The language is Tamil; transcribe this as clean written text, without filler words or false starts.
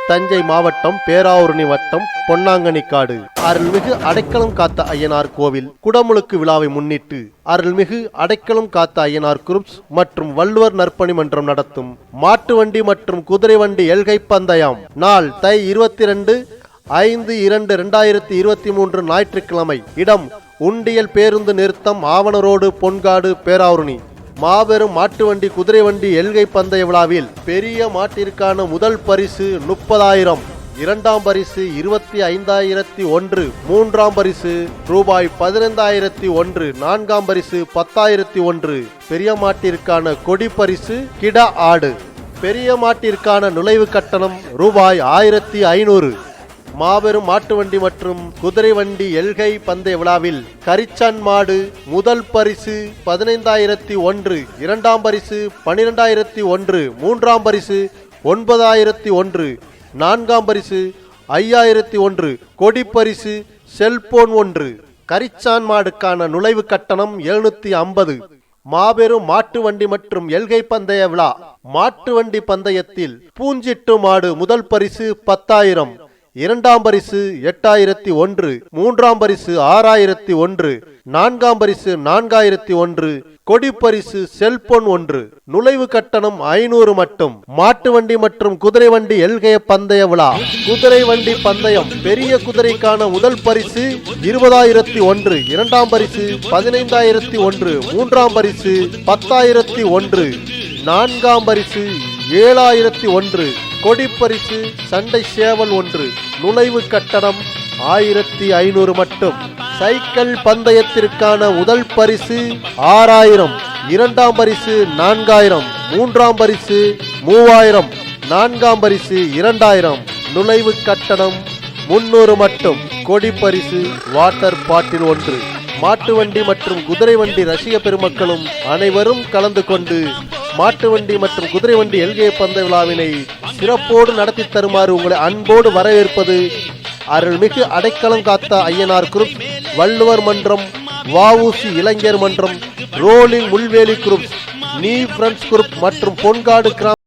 தஞ்சை மாவட்டம் பேராவூரணி வட்டம் பொன்னாங்கண்ணிக்காடு அருள்மிகு அடைக்கலம் காத்த ஐயனார் கோவில் குடமுழுக்கு விழாவை முன்னிட்டு அருள்மிகு அடைக்கலம் காத்த ஐயனார் குரூப்ஸ் மற்றும் வள்ளுவர் நற்பணி மன்றம் நடத்தும் மாட்டு வண்டி மற்றும் குதிரை வண்டி எல்கை பந்தயம் நாள் தை 22/5/2023 ஞாயிற்றுக்கிழமை. இடம் உண்டியல் பேருந்து நிறுத்தம், ஆவணரோடு, பொன்காடு, பேராவூரணி. மாபெரும் மாட்டு வண்டி குதிரை வண்டி எல்கை பந்தய விழாவில் பெரிய மாட்டிற்கான முதல் பரிசு 30,000, இரண்டாம் பரிசு 25,001, மூன்றாம் பரிசு ரூபாய் 15,001, நான்காம் பரிசு 10,001. பெரிய மாட்டிற்கான கொடி பரிசு கிட ஆடு. பெரிய மாட்டிற்கான நுழைவு கட்டணம் ரூபாய் 1,500. மாபெரும் மாட்டு வண்டி மற்றும் குதிரை வண்டி எல்கை பந்தய விழாவில் கரிச்சான் மாடு முதல் பரிசு 15,001, இரண்டாம் பரிசு 12,001, மூன்றாம் பரிசு 9,001, நான்காம் பரிசு 5,001, கொடி பரிசு செல்போன் 1. கரிச்சான் மாடுக்கான நுழைவு கட்டணம் 750. மாபெரும் மாட்டு வண்டி மற்றும் எல்கை பந்தய விழா. மாட்டு வண்டி பந்தயத்தில் பூஞ்சிட்டு மாடு முதல் பரிசு 10,000, இரண்டாம் பரிசு 8,001, மூன்றாம் பரிசு 6,001, நான்காம் பரிசு 4,001, கொடி பரிசு செல்போன் 1. நுழைவு கட்டணம் 500 மட்டும். மாட்டு வண்டி மற்றும் குதிரை வண்டி எல்கை பந்தய விழா. குதிரை வண்டி பந்தயம். பெரிய குதிரைக்கான முதல் பரிசு 20,001, இரண்டாம் பரிசு 15,001, மூன்றாம் பரிசு 10,001, நான்காம் பரிசு 7,001, கொடி பரிசு சண்டை சேவல் 1. நுழைவு கட்டணம் 1,500 மட்டும். சைக்கிள் பந்தயத்திற்கான முதல் பரிசு 6,000, இரண்டாம் பரிசு 4,000, மூன்றாம் பரிசு 3,000, நான்காம் பரிசு 2,000. நுழைவு கட்டணம் 300 மட்டும். கொடி பரிசு வாட்டர் பாட்டில் 1. மாட்டு வண்டி மற்றும் குதிரை வண்டி ரசிக பெருமக்களும் அனைவரும் கலந்து கொண்டு மாட்டு வண்டி மற்றும் குதிரை வண்டி எல்கை பந்தய விழாவினை சிறப்போடு நடத்தி தருமாறு உங்களை அன்போடு வரவேற்பது அருள்மிகு அடைக்கலம் காத்த ஐயனார் குரூப், வள்ளுவர் மன்றம், வஉசி இளைஞர் மன்றம், ரோலிங் முள்வேலி குரூப், நீ ஃப்ரெண்ட்ஸ் குரூப் மற்றும் பொன்காடு கிராம